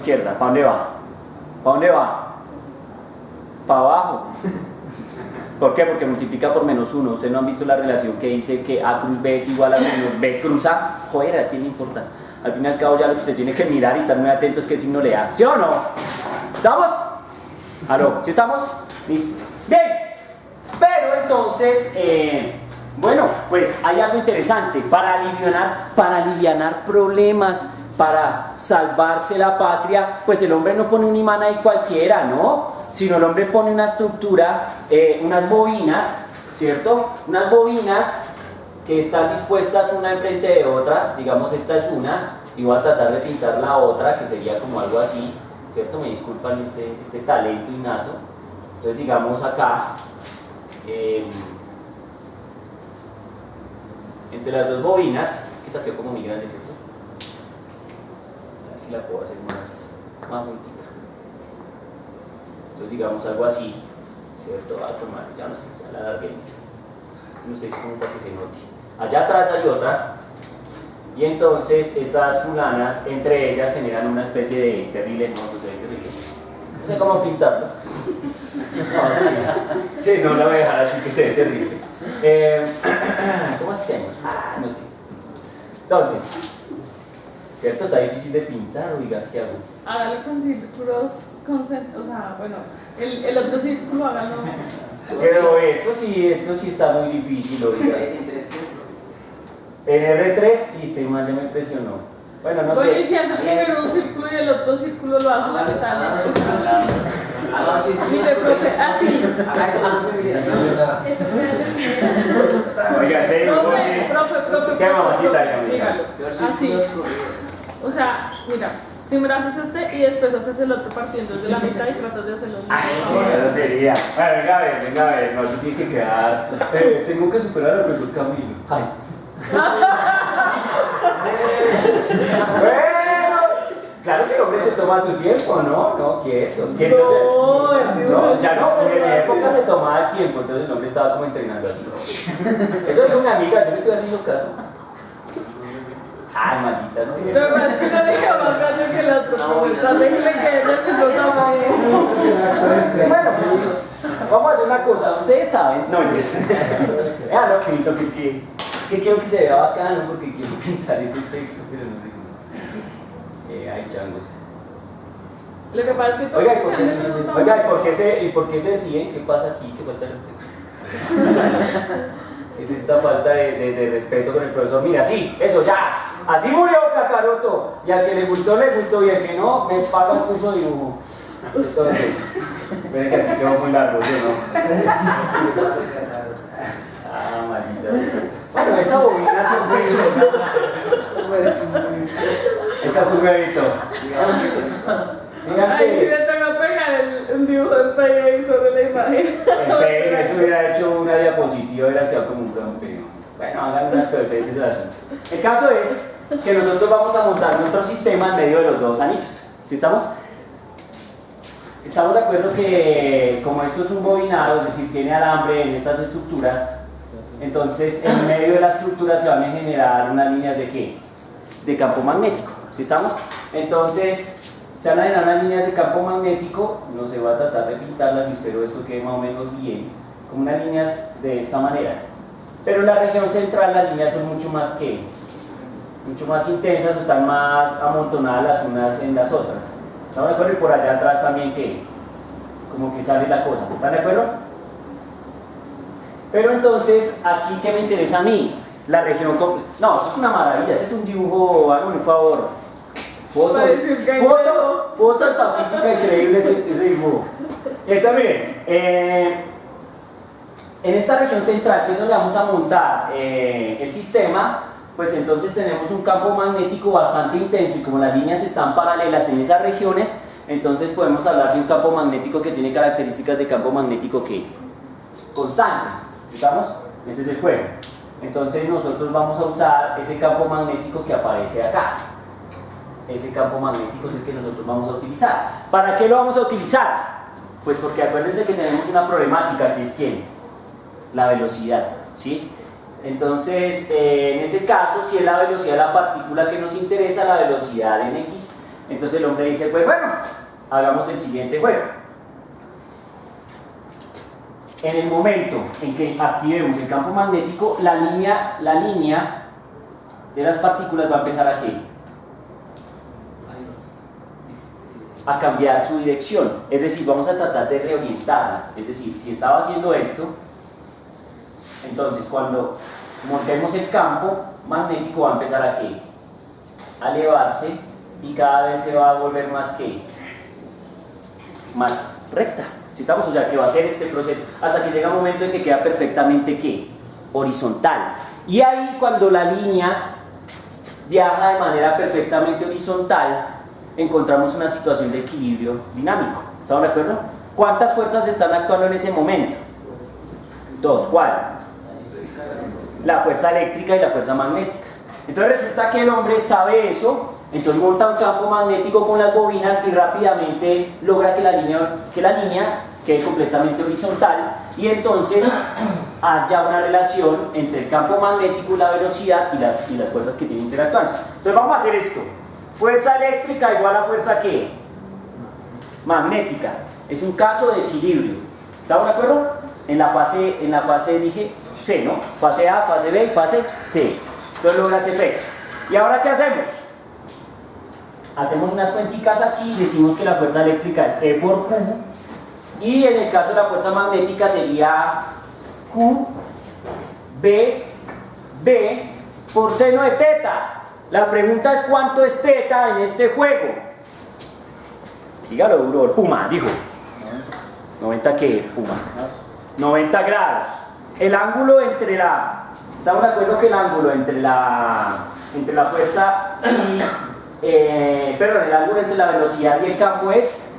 Izquierda, ¿para dónde va? ¿Para dónde va? Para abajo. ¿Por qué? Porque multiplica por menos 1. Ustedes no han visto la relación que dice que A cruz B es igual a menos B cruz A. Joder, ¿a quién le importa? Al fin y al cabo ya lo que usted tiene que mirar y estar muy atento es qué signo le da. ¿Sí o no? ¿Estamos? ¿Aló? ¿Sí estamos? Listo. Bien. Pero entonces, bueno, pues hay algo interesante. Para alivianar problemas, para salvarse la patria, pues el hombre no pone un imán ahí cualquiera, ¿no? Sino el hombre pone una estructura, unas bobinas, ¿cierto? Unas bobinas que están dispuestas una enfrente de otra. Digamos, esta es una, y voy a tratar de pintar la otra, que sería como algo así, ¿cierto? Me disculpan este talento innato. Entonces, digamos acá, entre las dos bobinas, es que saqué como muy grande, ¿cierto? A ver si la puedo hacer más juntita. Entonces digamos algo así, ¿cierto? Ya no sé, ya la alargué mucho. No sé, es como para que se note. Allá atrás hay otra, y entonces esas fulanas, entre ellas, generan una especie de terrible, no sé, terrible. No sé cómo pintarlo. No, sí, no la voy a dejar así que se ve terrible. ¿Cómo hacemos? No sé. Entonces, ¿cierto? Está difícil de pintar, oiga, ¿qué hago? Hágalo con círculos, o sea, bueno, el otro círculo hágalo. Pero esto sí está muy difícil, oiga. En R3, listo, man, ya me impresionó. Bueno, no sé. Bueno, y si hace primero un círculo y el otro círculo lo hace la mitad. Mire, profe, así. Oiga, Profe, qué mamacita, ya me dígalo. Así. O sea, mira, primero haces este y después haces el otro partiendo desde la mitad y tratas de hacerlo. Eso sería. Bueno, venga a ver, no, eso tiene que quedar. Tengo que superar al profesor Camilo. Ay. Bueno, claro que el hombre se toma su tiempo, ¿no? No, quietos. No, ya no, porque en mi época se tomaba el tiempo, entonces el hombre estaba como entrenando así. Eso dijo una amiga, yo le estoy haciendo caso. Ay, maldita sea. Pero es que no deja más grande que el otro. No déjale que ella mismo tamaño. Bueno, vamos a hacer una cosa, ustedes saben. No, ya lo pinto, que es que quiero que se vea bacano, porque quiero pintar ese efecto, pero no sé cómo. Ay, changos. Lo que pasa es que todo Oiga, ¿y por qué se ríen? ¿Qué pasa aquí? ¿Qué falta de respeto? Es esta falta de respeto con el profesor. Mira, sí, eso ya. Así murió Kakaroto. Y al que le gustó, y al que no, me paga un curso de dibujo. Entonces, ven que aquí quedó muy largo, ¿sí o no? Ah, maldita sea. Bueno, esa bobina es un huevito. Esa es un huevito. Digan Ay, si que... le toca pegar un dibujo en Paint ahí sobre la imagen. Eso hubiera hecho una diapositiva, hubiera quedado como un campeón. Bueno, hagan un acto de fe, ese es el asunto. El caso es que nosotros vamos a montar nuestro sistema en medio de los dos anillos. ¿Sí estamos? Estamos de acuerdo que como esto es un bobinado, es decir, tiene alambre en estas estructuras, entonces en medio de la estructura se van a generar unas líneas de ¿qué? De campo magnético. ¿Sí estamos? Entonces se van a generar unas líneas de campo magnético, no se va a tratar de pintarlas y espero esto quede más o menos bien, como unas líneas de esta manera. Pero en la región central las líneas son mucho más intensas, o están más amontonadas las unas en las otras. ¿Estamos de acuerdo? Y por allá atrás también que como que sale la cosa. ¿Están de acuerdo? Pero entonces, aquí ¿qué me interesa a mí? La región completa. No, eso es una maravilla, ese es un dibujo, háganme un favor. Foto de física increíble ese dibujo. Entonces miren, en esta región central, que es donde vamos a montar el sistema, pues entonces tenemos un campo magnético bastante intenso y como las líneas están paralelas en esas regiones, entonces podemos hablar de un campo magnético que tiene características de campo magnético que constante. ¿Estamos? Ese es el juego. Entonces nosotros vamos a usar ese campo magnético que aparece acá. Ese campo magnético es el que nosotros vamos a utilizar. ¿Para qué lo vamos a utilizar? Pues porque acuérdense que tenemos una problemática que es ¿quién? La velocidad, ¿sí? Entonces, en ese caso, si es la velocidad de la partícula que nos interesa, la velocidad en x, Entonces el hombre dice, pues bueno, hagamos el siguiente juego. En el momento en que activemos el campo magnético, la línea de las partículas va a empezar a ¿qué? A cambiar su dirección. Es decir, vamos a tratar de reorientarla. Es decir, si estaba haciendo esto, entonces cuando montemos el campo magnético va a empezar a ¿qué? A elevarse y cada vez se va a volver más ¿qué? Más recta. Si estamos, o sea, que va a ser este proceso hasta que llega un momento en que queda perfectamente ¿qué? Horizontal. Y ahí cuando la línea viaja de manera perfectamente horizontal, encontramos una situación de equilibrio dinámico. ¿Estamos de acuerdo? ¿Cuántas fuerzas están actuando en ese momento? Dos. ¿Cuál? La fuerza eléctrica y la fuerza magnética. Entonces resulta que el hombre sabe eso, entonces monta un campo magnético con las bobinas y rápidamente logra que la línea quede completamente horizontal y entonces haya una relación entre el campo magnético y la velocidad y las fuerzas que tienen interactuando. Entonces vamos a hacer esto. Fuerza eléctrica igual a fuerza ¿qué? Magnética. Es un caso de equilibrio. ¿Estamos de acuerdo? En la fase dije C, ¿no? Fase A, fase B y fase C. Entonces logra ese efecto. ¿Y ahora qué hacemos? Hacemos unas cuenticas aquí y decimos que la fuerza eléctrica es E por Q y en el caso de la fuerza magnética sería Q B por seno de teta. La pregunta es ¿cuánto es teta en este juego? Dígalo duro, el Puma dijo 90 ¿qué? Puma 90 grados. El ángulo entre la... ¿Estamos de acuerdo que el ángulo entre la fuerza y... el ángulo entre la velocidad y el campo es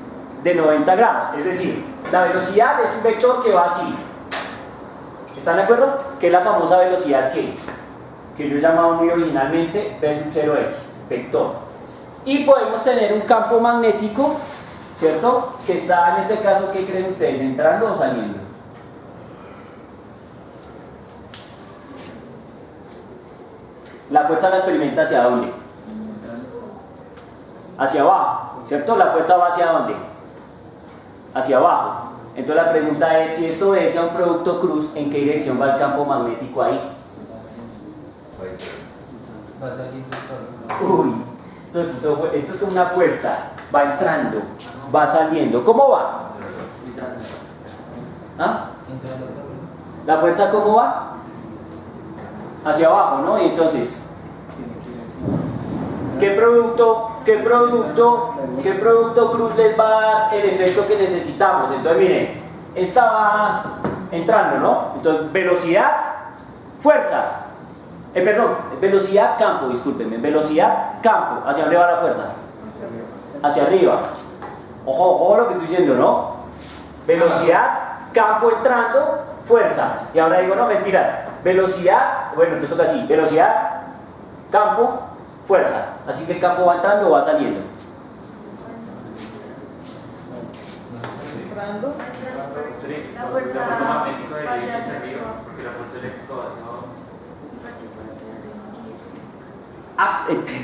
de 90 grados? Es decir, la velocidad es un vector que va así. ¿Están de acuerdo? Que es la famosa velocidad que yo he llamado muy originalmente V sub 0x, vector. Y podemos tener un campo magnético, ¿cierto? Que está en este caso, ¿qué creen ustedes? ¿Entrando o saliendo? La fuerza la experimenta ¿hacia dónde? Hacia abajo, ¿cierto? La fuerza va ¿hacia dónde? Hacia abajo. Entonces la pregunta es, si esto obedece a un producto cruz, ¿en qué dirección va el campo magnético ahí? Va a salir. Uy, esto es como una apuesta. Va entrando, va saliendo. ¿Cómo va? ¿Ah? ¿La fuerza cómo va? Hacia abajo, ¿no? Y entonces, ¿qué producto cruz les va a dar el efecto que necesitamos? Entonces miren, esta va entrando, ¿no? Entonces velocidad, fuerza, velocidad, campo, discúlpenme, velocidad, campo. ¿Hacia dónde va la fuerza? Hacia arriba. Ojo lo que estoy diciendo, ¿no? Velocidad, campo entrando, fuerza. Y ahora digo, no, mentiras, velocidad, bueno, entonces toca así, velocidad, campo, fuerza. Así que el campo va entrando o va saliendo. Entrando. La fuerza magnética debería irse arriba, porque la fuerza eléctrica va hacia abajo.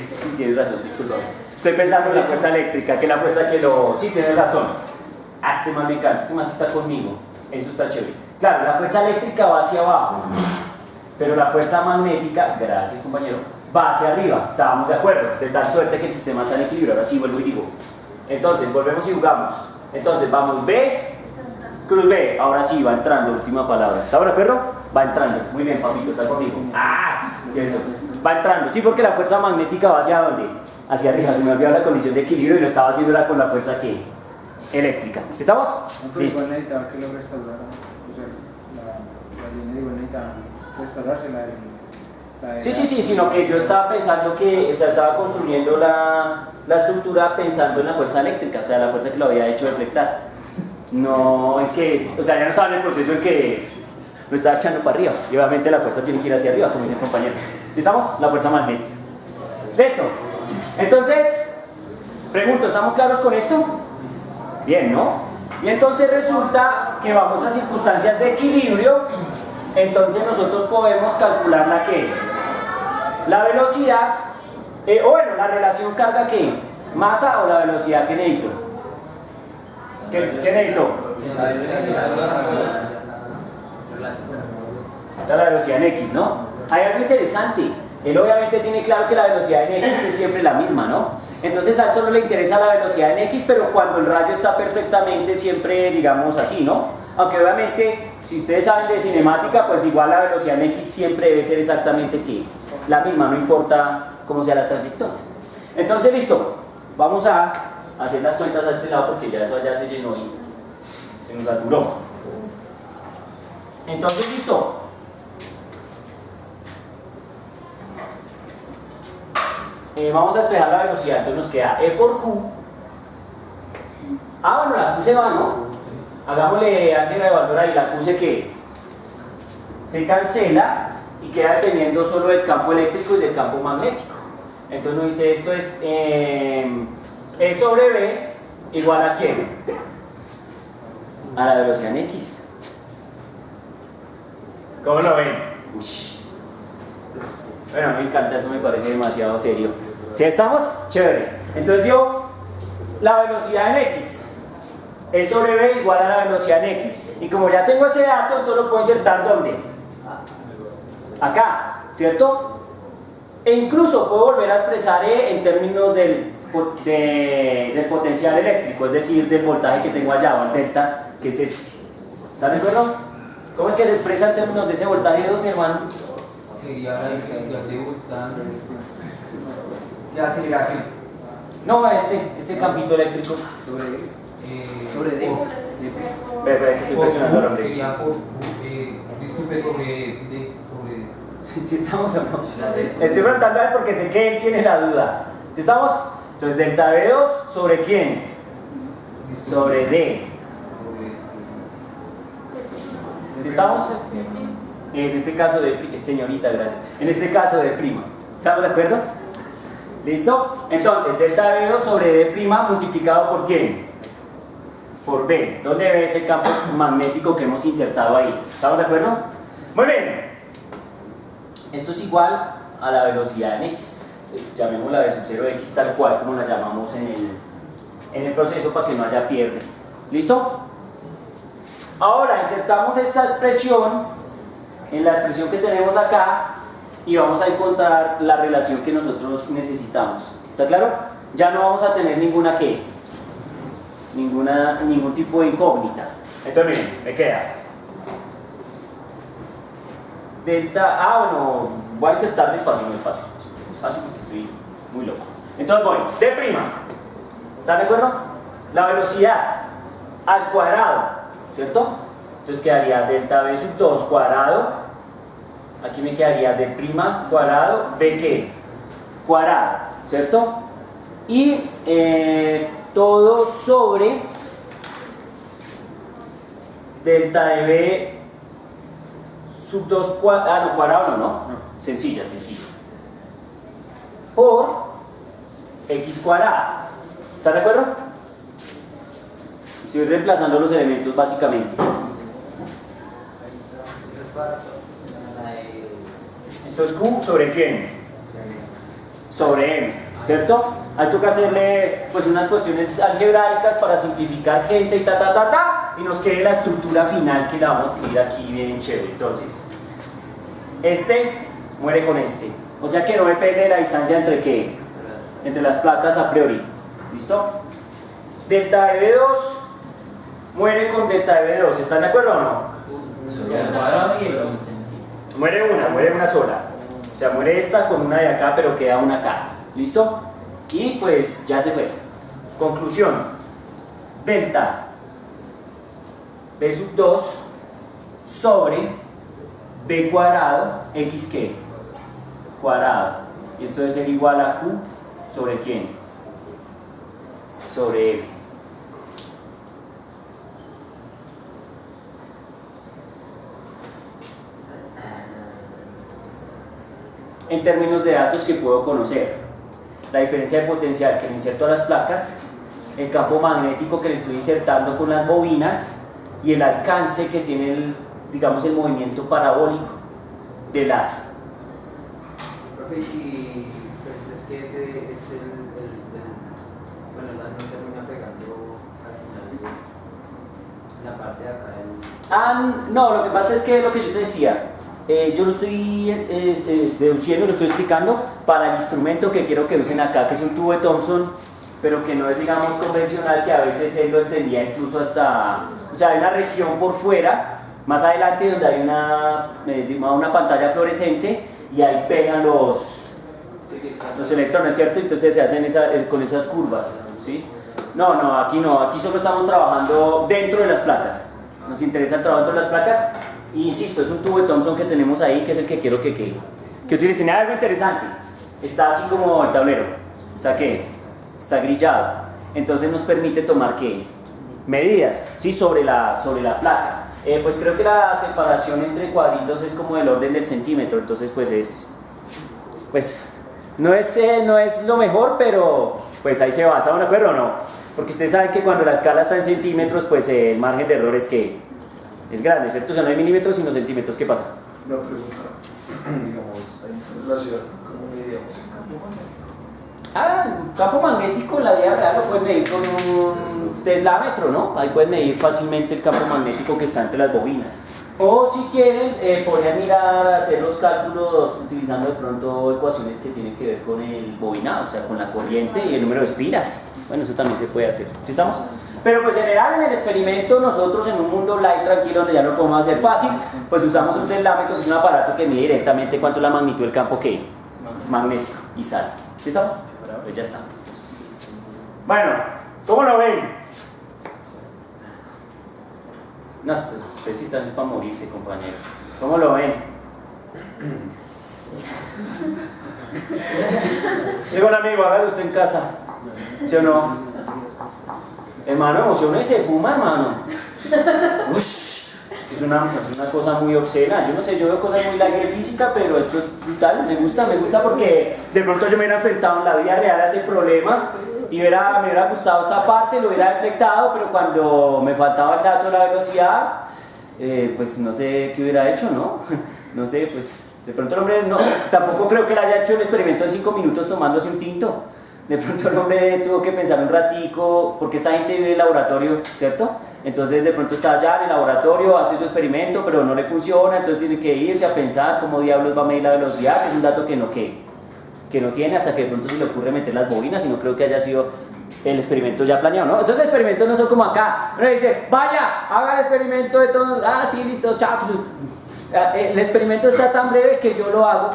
Sí, tienes razón, disculpa. Estoy pensando en la fuerza eléctrica, que la fuerza que lo... Sí, tienes razón. Este man me encanta, este man sí está conmigo. Eso está chévere. Claro, la fuerza eléctrica va hacia abajo, pero la fuerza magnética, gracias compañero, va hacia arriba. Estábamos de acuerdo, de tal suerte que el sistema está en equilibrio. Ahora sí vuelvo y digo. Entonces, volvemos y jugamos. Entonces, vamos B, cruz B. Ahora sí, va entrando, última palabra. ¿Está de acuerdo? Va entrando. Muy bien, papito, está conmigo. Va entrando. Sí, porque la fuerza magnética va hacia dónde? Hacia arriba. Se me olvidó la condición de equilibrio y lo estaba haciendo era con la fuerza que eléctrica. ¿Sí estamos? Pero igual necesitaba que lo restauraran. O sea, la línea igual necesitaba restaurarse Sí, sino que yo estaba pensando que, o sea, estaba construyendo la estructura pensando en la fuerza eléctrica, o sea, la fuerza que lo había hecho deflectar. No en que, o sea, ya no estaba en el proceso en que lo estaba echando para arriba. Y obviamente la fuerza tiene que ir hacia arriba, como dice el compañero. ¿Sí estamos? La fuerza magnética. ¿Listo? Entonces, pregunto, ¿estamos claros con esto? Bien, ¿no? Y entonces resulta que vamos a circunstancias de equilibrio. Entonces nosotros podemos calcular la velocidad, o bueno, la relación carga ¿Masa o la velocidad que necesito? ¿Qué necesito? Esta es la velocidad en X, ¿no? Hay algo interesante. Él obviamente tiene claro que la velocidad en X es siempre la misma, ¿no? Entonces a él solo le interesa la velocidad en X, pero cuando el rayo está perfectamente siempre, digamos así, ¿no? Aunque obviamente, si ustedes saben de cinemática, pues igual la velocidad en X siempre debe ser exactamente que la misma, no importa cómo sea la trayectoria. Entonces, listo. Vamos a hacer las cuentas a este lado porque ya eso allá se llenó y se nos saturó. Entonces, listo. Vamos a despejar la velocidad, entonces nos queda E por Q. Ah, bueno, la Q se va, ¿no? Hagámosle álgebra de valor ahí, la Q se cancela y queda dependiendo solo del campo eléctrico y del campo magnético. Entonces nos dice esto es E sobre B igual a ¿quién? A la velocidad en X. ¿Cómo lo ven? Uy. Bueno, me encanta, eso me parece demasiado serio. ¿Sí estamos? Chévere. Entonces dio la velocidad en X. E sobre B igual a la velocidad en X. Y como ya tengo ese dato, entonces lo puedo insertar ¿dónde? Acá, ¿cierto? E incluso puedo volver a expresar E en términos del potencial eléctrico, es decir, del voltaje que tengo allá, o el delta, que es este. ¿Están de acuerdo? ¿Cómo es que se expresa en términos de ese voltaje 2, mi hermano? Sería la diferencia de voltaje de aceleración. No, este campito eléctrico. Sobre D. Espera, que estoy presionando el hombre. Sería por, disculpe, sobre Si estamos o no. Estoy preguntando a él porque sé que él tiene la duda. ¿Si estamos? Entonces, delta V2 ¿sobre quién? Sobre D. ¿Si estamos? En este caso de señorita, gracias. En este caso de prima. ¿Estamos de acuerdo? ¿Listo? Entonces, delta V2 sobre D' multiplicado por quién? Por B. ¿Dónde ve ese campo magnético que hemos insertado ahí? ¿Estamos de acuerdo? Muy bien. Esto es igual a la velocidad en X. Llamémosla V sub 0 de X tal cual como la llamamos en el proceso para que no haya pierde. ¿Listo? Ahora insertamos esta expresión en la expresión que tenemos acá y vamos a encontrar la relación que nosotros necesitamos. ¿Está claro? Ya no vamos a tener ninguna ¿qué? Ningún tipo de incógnita. Entonces miren, me queda delta, bueno, voy a insertar despacio porque estoy muy loco. Entonces voy, D', ¿están de acuerdo? La velocidad al cuadrado, ¿cierto? Entonces quedaría delta V sub 2 cuadrado, aquí me quedaría D' cuadrado, B ¿qué? Cuadrado, ¿cierto? Y todo sobre delta de B sub 2 cuadrado, cuadrado no, sencilla, por X cuadrado. ¿Están de acuerdo? Estoy reemplazando los elementos básicamente. Esto es Q sobre quién? Sobre M, ¿cierto? Ahí toca hacerle pues unas cuestiones algebraicas para simplificar gente y y nos quede la estructura final que la vamos a escribir aquí bien chévere. Entonces, este muere con este. O sea que no depende de la distancia entre qué, entre las placas a priori. ¿Listo? Delta de B2 muere con delta de B2. ¿Están de acuerdo o no? Muere una sola. O sea, muere esta con una de acá, pero queda una acá. ¿Listo? Y pues ya se fue. Conclusión. Delta B sub 2 sobre B cuadrado, X ¿qué? Cuadrado. Y esto debe ser igual a Q sobre quién? Sobre M. En términos de datos que puedo conocer, la diferencia de potencial que le inserto a las placas, el campo magnético que le estoy insertando con las bobinas y el alcance que tiene digamos el movimiento parabólico de las. Profe, y pues es que ese es acá en... No, lo que pasa es que lo que yo te decía, yo lo estoy deduciendo, lo estoy explicando para el instrumento que quiero que usen acá, que es un tubo de Thomson, pero que no es, digamos, convencional, que a veces él lo extendía incluso hasta, o sea, hay una región por fuera, más adelante, donde hay una pantalla fluorescente y ahí pegan los electrones, ¿cierto? Entonces se hacen con esas curvas, ¿sí? No, aquí solo estamos trabajando dentro de las placas. Nos interesa el trabajo dentro de las placas y insisto, es un tubo de Thomson que tenemos ahí, que es el que quiero que utilicen. Algo interesante, está así como el tablero, está grillado, entonces nos permite tomar medidas, ¿sí? sobre la placa. Pues creo que la separación entre cuadritos es como del orden del centímetro, entonces pues no es lo mejor, pero pues ahí se va. ¿Estamos de acuerdo o no? Porque ustedes saben que cuando la escala está en centímetros, pues el margen de error es grande, ¿cierto? O sea, no hay milímetros sino centímetros. ¿Qué pasa? Una pregunta, digamos, hay una relación, ¿cómo medíamos el campo magnético? El campo magnético en la vida real lo pueden medir con un teslámetro, ¿no? Ahí pueden medir fácilmente el campo magnético que está entre las bobinas. O si quieren, podrían hacer los cálculos utilizando de pronto ecuaciones que tienen que ver con el bobinado, o sea, con la corriente y el número de espiras. Bueno, eso también se puede hacer. ¿Sí estamos? Pero pues en general en el experimento nosotros en un mundo light tranquilo donde ya lo podemos hacer fácil, pues usamos un teslámetro, que es un aparato que mide directamente cuánto es la magnitud del campo magnético y sale. ¿Sí estamos? Pues ya está. Bueno, ¿cómo lo ven? No, ustedes sí están para morirse, compañero. ¿Cómo lo ven? Llega un amigo, hágalo usted en casa. ¿Sí o no? Hermano, emocionese, puma, hermano. Ush, es una cosa muy obscena. Yo no sé, yo veo cosas muy largas de física, pero esto es brutal. Me gusta porque de pronto yo me hubiera enfrentado en la vida real a ese problema y me hubiera gustado esta parte, lo hubiera deflectado, pero cuando me faltaba el dato de la velocidad, pues no sé qué hubiera hecho, ¿no? No sé, pues de pronto el hombre, no, tampoco creo que él haya hecho el experimento de 5 minutos tomándose un tinto. De pronto el hombre tuvo que pensar un ratico, porque esta gente vive en el laboratorio, ¿cierto? Entonces de pronto está allá en el laboratorio, hace su experimento, pero no le funciona, entonces tiene que irse a pensar cómo diablos va a medir la velocidad, que es un dato que no tiene, hasta que de pronto se le ocurre meter las bobinas, y no creo que haya sido el experimento ya planeado, ¿no? Esos experimentos no son como acá, uno dice, vaya, haga el experimento de todos, sí, listo, chao. El experimento está tan breve que yo lo hago.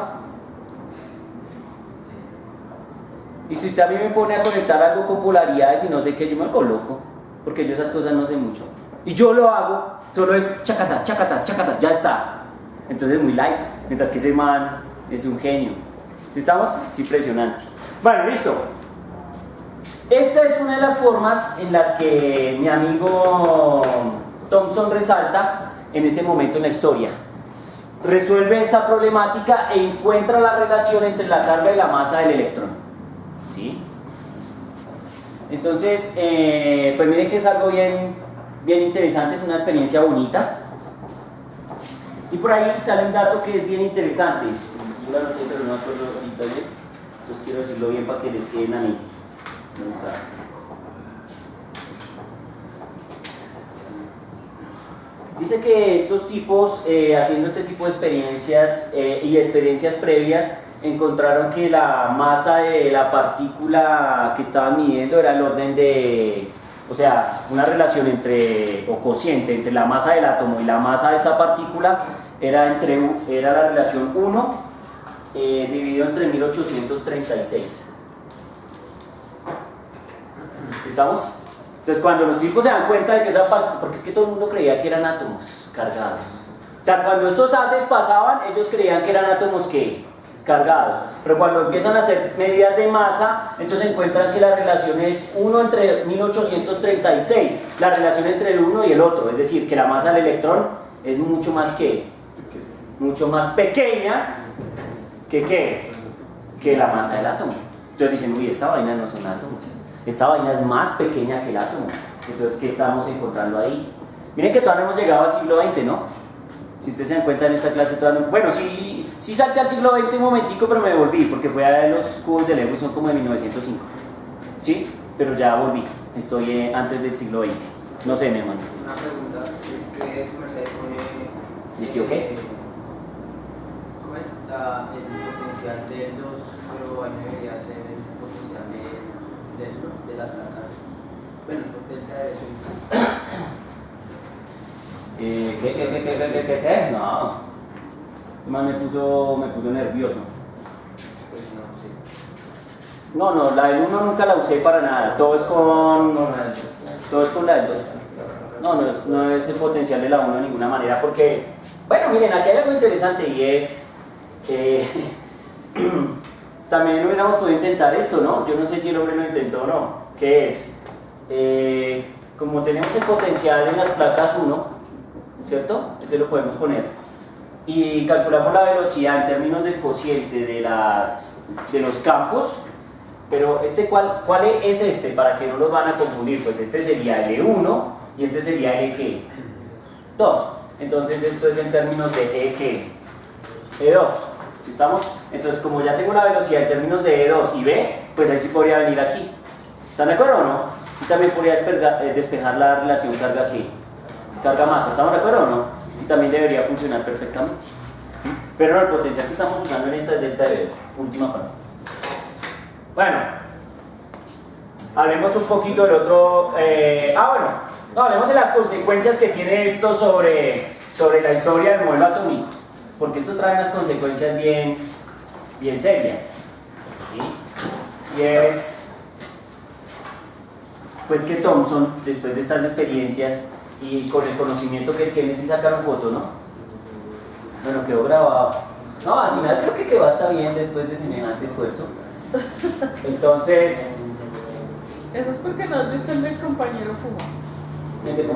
Y si usted a mí me pone a conectar algo con polaridades y no sé qué, yo me vuelvo loco, porque yo esas cosas no sé mucho. Y yo lo hago, solo es chacata, chacata, chacata, ya está. Entonces es muy light, mientras que ese man es un genio. ¿Sí estamos? Es impresionante. Bueno, listo. Esta es una de las formas en las que mi amigo Thomson resalta en ese momento en la historia. Resuelve esta problemática e encuentra la relación entre la carga y la masa del electrón. ¿Sí? Entonces, pues miren que es algo bien interesante, es una experiencia bonita. Y por ahí sale un dato que es bien interesante. Yo la noté, pero no me acuerdo ahorita bien. Entonces quiero decirlo bien para que les quede en la mente. ¿Dónde está? Dice que estos tipos, haciendo este tipo de experiencias y experiencias previas, encontraron que la masa de la partícula que estaban midiendo era el orden de, o sea, una relación o cociente entre la masa del átomo y la masa de esta partícula era la relación 1 dividido entre 1836. ¿Sí estamos? Entonces cuando los tipos se dan cuenta de que esa parte, porque es que todo el mundo creía que eran átomos cargados. O sea, cuando estos haces pasaban, ellos creían que eran átomos cargados, pero cuando empiezan a hacer medidas de masa, entonces encuentran que la relación es 1 entre 1836, la relación entre el uno y el otro, es decir, que la masa del electrón es mucho más pequeña que la masa del átomo. Entonces dicen, uy, esta vaina no son átomos, esta vaina es más pequeña que el átomo. Entonces, ¿qué estamos encontrando ahí? Miren que todavía no hemos llegado al siglo XX, ¿no? Si ustedes se dan cuenta en esta clase, bueno, sí salté al siglo XX un momentico, pero me devolví, porque fue a los cubos de Lewis, son como de 1905, ¿sí? Pero ya volví, estoy antes del siglo XX. No sé, mi hermano. Una pregunta, es que su merced pone... ¿Me equivoqué? ¿Cómo es? El potencial del 2, pero ahí debería ser el potencial de las placas. Bueno, el delta de eso. ¿Qué? No. Este man me puso nervioso. Pues no sé. No, la del 1 nunca la usé para nada. Todo es con la del 2. No es el potencial de la 1 de ninguna manera porque, bueno, miren, aquí hay algo interesante y es también hubiéramos podido intentar esto, ¿no? Yo no sé si el hombre lo intentó o no. ¿Qué es? Como tenemos el potencial en las placas 1, ¿cierto? Ese lo podemos poner. Y calculamos la velocidad en términos del cociente de los campos. Pero ¿cuál es este? Para que no los van a confundir, pues este sería L1 y este sería L ¿qué? 2. Entonces esto es en términos de E ¿qué? E2. ¿Sí estamos? Entonces como ya tengo la velocidad en términos de E2 y B, pues ahí sí podría venir aquí. ¿Están de acuerdo o no? Y también podría despejar la relación carga ¿qué? Carga masa. ¿Estamos de acuerdo o no? Y también debería funcionar perfectamente. Pero no, el potencial que estamos usando en esta es delta de B2. Última parte. Bueno, hablemos un poquito del otro. Hablemos de las consecuencias que tiene esto sobre la historia del modelo atómico, porque esto trae unas consecuencias bien serias, ¿sí? Y es, pues que Thomson, después de estas experiencias y con el conocimiento que él tiene, sí sacaron fotos, ¿no? Bueno, quedó grabado. No, al final creo que quedó hasta bien después de semejante esfuerzo. Entonces... Eso es porque no has visto el del compañero fuma.